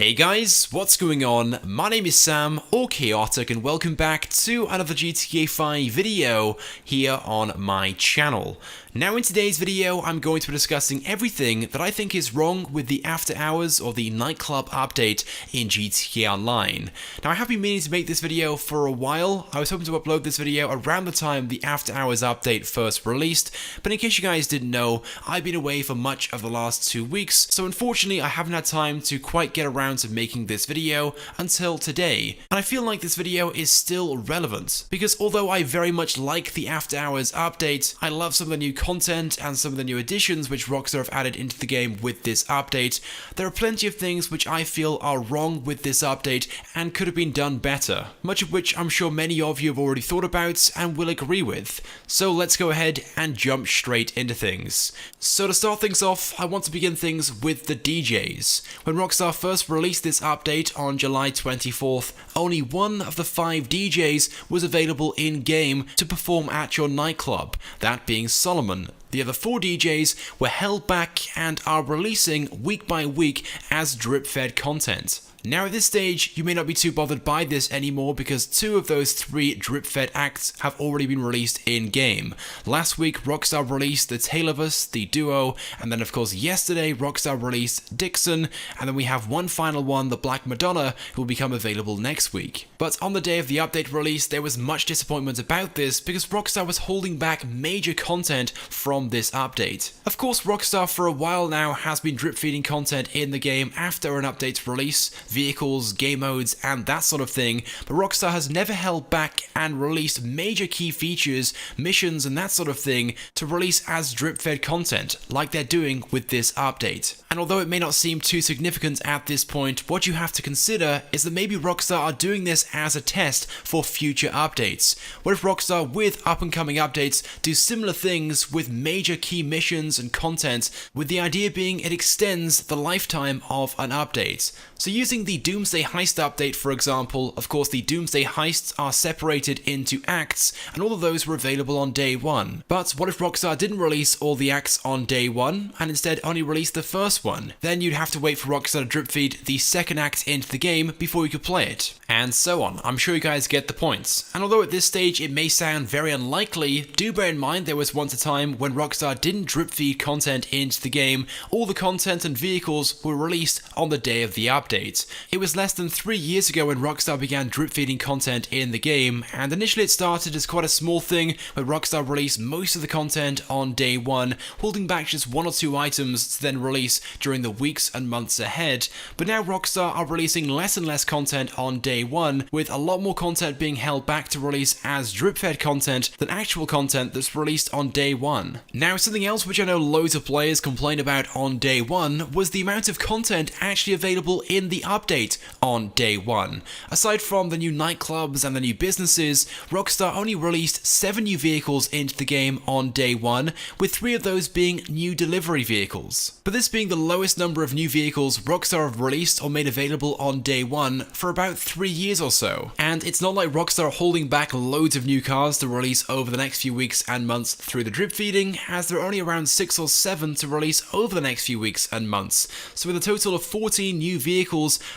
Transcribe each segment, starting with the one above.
Hey guys, what's going on? My name is Sam, or Chaotic, and welcome back to another GTA 5 video here on my channel. Now in today's video, I'm going to be discussing everything that I think is wrong with the After Hours or the Nightclub update in GTA Online. Now I have been meaning to make this video for a while. I was hoping to upload this video around the time the After Hours update first released, but in case you guys didn't know, I've been away for much of the last 2 weeks, so unfortunately I haven't had time to quite get around to making this video until today. And I feel like this video is still relevant, because although I very much like the After Hours update, I love some of the new content and some of the new additions which Rockstar have added into the game with this update, there are plenty of things which I feel are wrong with this update and could have been done better, much of which I'm sure many of you have already thought about and will agree with. So let's go ahead and jump straight into things. So to start things off, I want to begin things with the DJs. When Rockstar first released this update on July 24th, only one of the 5 DJs was available in-game to perform at your nightclub, that being Solomon. The other 4 DJs were held back and are releasing week by week as drip-fed content. Now at this stage, you may not be too bothered by this anymore because 2 of those 3 drip-fed acts have already been released in-game. Last week, Rockstar released the Tale of Us, the duo, and then of course yesterday, Rockstar released Dixon, and then we have one final one, the Black Madonna, who will become available next week. But on the day of the update release, there was much disappointment about this because Rockstar was holding back major content from this update. Of course, Rockstar for a while now has been drip-feeding content in the game after an update's release, vehicles, game modes, and that sort of thing, but Rockstar has never held back and released major key features, missions, and that sort of thing to release as drip-fed content, like they're doing with this update. And although it may not seem too significant at this point, what you have to consider is that maybe Rockstar are doing this as a test for future updates. What if Rockstar, with up-and-coming updates, do similar things with major key missions and content, with the idea being it extends the lifetime of an update? So using the Doomsday Heist update, for example, of course the Doomsday Heists are separated into acts, and all of those were available on day 1. But what if Rockstar didn't release all the acts on day 1, and instead only released the first one? Then you'd have to wait for Rockstar to drip feed the second act into the game before you could play it. And so on. I'm sure you guys get the points. And although at this stage it may sound very unlikely, do bear in mind there was once a time when Rockstar didn't drip feed content into the game. All the content and vehicles were released on the day of the update. It was less than 3 years ago when Rockstar began drip feeding content in the game, and initially it started as quite a small thing where Rockstar released most of the content on day 1, holding back just 1 or 2 items to then release during the weeks and months ahead. But now Rockstar are releasing less and less content on day 1, with a lot more content being held back to release as drip-fed content than actual content that's released on day 1. Now something else which I know loads of players complained about on day 1 was the amount of content actually available in the update on day 1. Aside from the new nightclubs and the new businesses, Rockstar only released 7 new vehicles into the game on day 1, with 3 of those being new delivery vehicles. But this being the lowest number of new vehicles Rockstar have released or made available on day 1 for about 3 years or so. And it's not like Rockstar are holding back loads of new cars to release over the next few weeks and months through the drip feeding, as there are only around 6 or 7 to release over the next few weeks and months. So with a total of 14 new vehicles,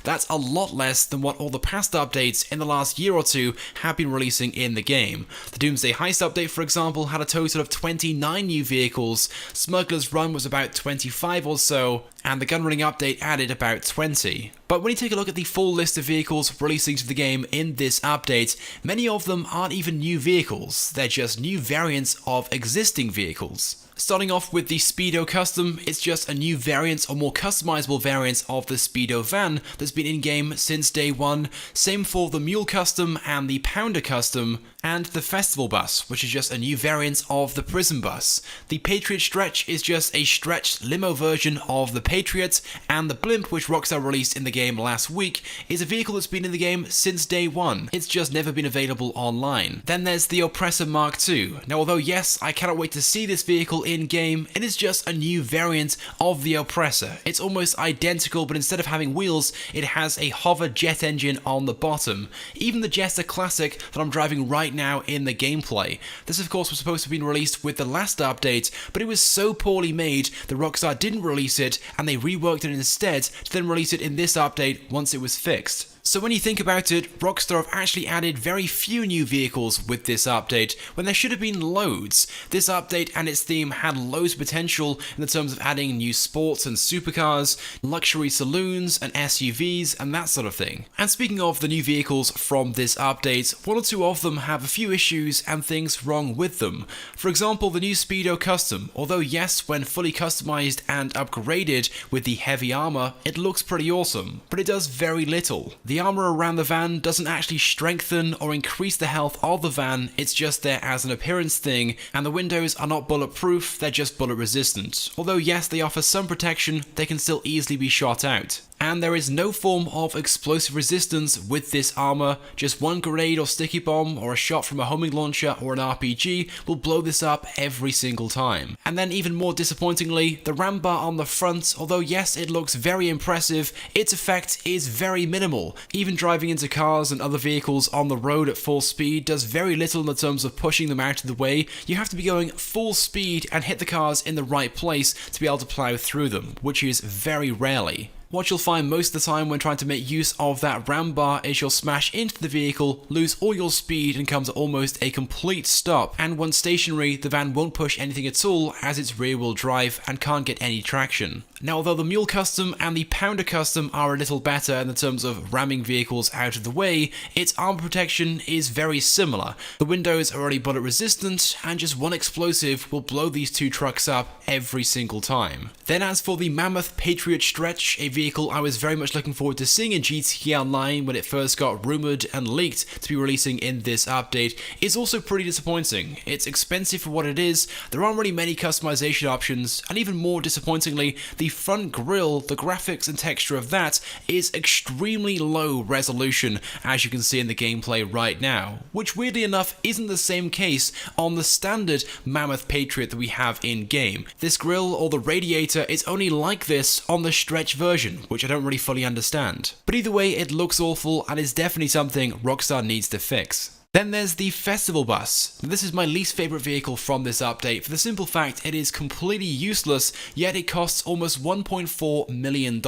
that's a lot less than what all the past updates in the last year or 2 have been releasing in the game. The Doomsday Heist update, for example, had a total of 29 new vehicles, Smuggler's Run was about 25 or so, and the gun running update added about 20. But when you take a look at the full list of vehicles releasing to the game in this update, many of them aren't even new vehicles, they're just new variants of existing vehicles. Starting off with the Speedo Custom, it's just a new variant or more customizable variant of the Speedo van that's been in-game since day 1. Same for the Mule Custom and the Pounder Custom, and the Festival Bus, which is just a new variant of the Prison Bus. The Patriot Stretch is just a stretched limo version of the Patriot, and the Blimp, which Rockstar released in the game last week, is a vehicle that's been in the game since day 1. It's just never been available online. Then there's the Oppressor Mark II. Now although yes, I cannot wait to see this vehicle vehicle in-game, it is just a new variant of the Oppressor. It's almost identical, but instead of having wheels, it has a hover jet engine on the bottom. Even the Jester Classic that I'm driving right now in the gameplay. This of course was supposed to have been released with the last update, but it was so poorly made that Rockstar didn't release it, and they reworked it instead to then release it in this update once it was fixed. So when you think about it, Rockstar have actually added very few new vehicles with this update, when there should have been loads. This update and its theme had loads of potential in the terms of adding new sports and supercars, luxury saloons and SUVs and that sort of thing. And speaking of the new vehicles from this update, one or two of them have a few issues and things wrong with them. For example, the new Speedo Custom, although yes, when fully customized and upgraded with the heavy armor, it looks pretty awesome, but it does very little. The armor around the van doesn't actually strengthen or increase the health of the van, it's just there as an appearance thing, and the windows are not bulletproof, they're just bullet resistant. Although yes, they offer some protection, they can still easily be shot out. And there is no form of explosive resistance with this armor. Just one grenade or sticky bomb or a shot from a homing launcher or an RPG will blow this up every single time. And then even more disappointingly, the ram bar on the front, although yes it looks very impressive, its effect is very minimal. Even driving into cars and other vehicles on the road at full speed does very little in the terms of pushing them out of the way. You have to be going full speed and hit the cars in the right place to be able to plow through them, which is very rarely. What you'll find most of the time when trying to make use of that ram bar is you'll smash into the vehicle, lose all your speed and come to almost a complete stop, and once stationary the van won't push anything at all as it's rear wheel drive and can't get any traction. Now although the Mule Custom and the Pounder Custom are a little better in the terms of ramming vehicles out of the way, its armor protection is very similar. The windows are already bullet resistant and just one explosive will blow these two trucks up every single time. Then as for the Mammoth Patriot Stretch, a vehicle I was very much looking forward to seeing in GTA Online when it first got rumoured and leaked to be releasing in this update, is also pretty disappointing. It's expensive for what it is, there aren't really many customization options, and even more disappointingly, the front grille, the graphics and texture of that is extremely low resolution, as you can see in the gameplay right now, which weirdly enough isn't the same case on the standard Mammoth Patriot that we have in game. This grille or the radiator is only like this on the stretch version, which I don't really fully understand. But either way, it looks awful and is definitely something Rockstar needs to fix. Then there's the Festival Bus. This is my least favourite vehicle from this update for the simple fact it is completely useless, yet it costs almost $1.4 million.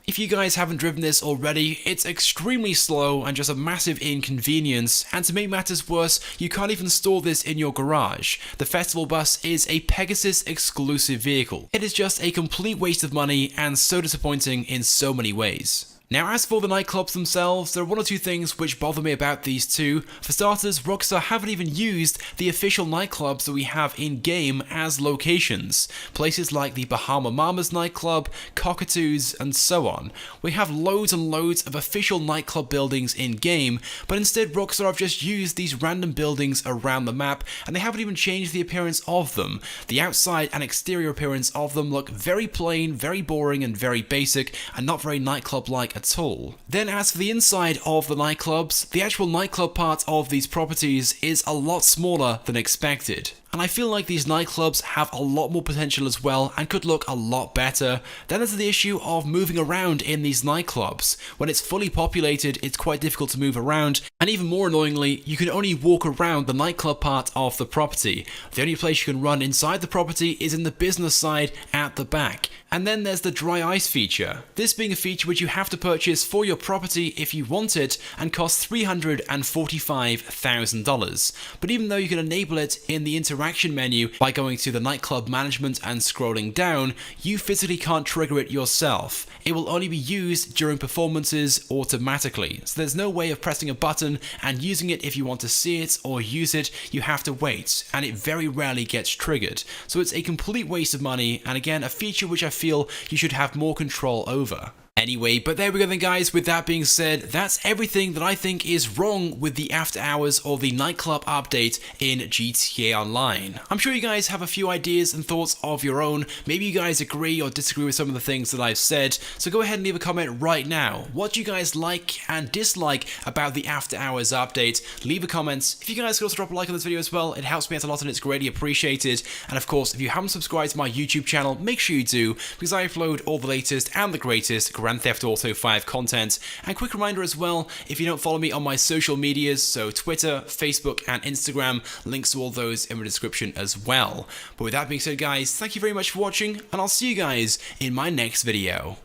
If you guys haven't driven this already, it's extremely slow and just a massive inconvenience, and to make matters worse, you can't even store this in your garage. The Festival Bus is a Pegasus exclusive vehicle. It is just a complete waste of money and so disappointing in so many ways. Now as for the nightclubs themselves, there are one or two things which bother me about these two. For starters, Rockstar haven't even used the official nightclubs that we have in-game as locations. Places like the Bahama Mamas nightclub, Cockatoos, and so on. We have loads and loads of official nightclub buildings in-game, but instead Rockstar have just used these random buildings around the map, and they haven't even changed the appearance of them. The outside and exterior appearance of them look very plain, very boring, and very basic, and not very nightclub-like at all. Then as for the inside of the nightclubs, the actual nightclub part of these properties is a lot smaller than expected. And I feel like these nightclubs have a lot more potential as well and could look a lot better. Then there's the issue of moving around in these nightclubs. When it's fully populated, it's quite difficult to move around, and even more annoyingly, you can only walk around the nightclub part of the property. The only place you can run inside the property is in the business side at the back. And then there's the dry ice feature. This being a feature which you have to purchase for your property if you want it and costs $345,000. But even though you can enable it in the interaction menu by going to the nightclub management and scrolling down, you physically can't trigger it yourself. It will only be used during performances automatically. So there's no way of pressing a button and using it if you want to see it or use it. You have to wait, and it very rarely gets triggered. So it's a complete waste of money, and again a feature which I feel you should have more control over. Anyway, but there we go then guys. With that being said, that's everything that I think is wrong with the after hours or the nightclub update in GTA Online. I'm sure you guys have a few ideas and thoughts of your own. Maybe you guys agree or disagree with some of the things that I've said, so go ahead and leave a comment right now. What do you guys like and dislike about the after hours update? Leave a comment. If you guys could also drop a like on this video as well, it helps me out a lot and it's greatly appreciated. And of course, if you haven't subscribed to my YouTube channel, make sure you do, because I upload all the latest and the greatest Grand Theft Auto 5 content. And quick reminder as well, if you don't follow me on my social medias, so Twitter, Facebook and Instagram, links to all those in the description as well. But with that being said guys, thank you very much for watching, and I'll see you guys in my next video.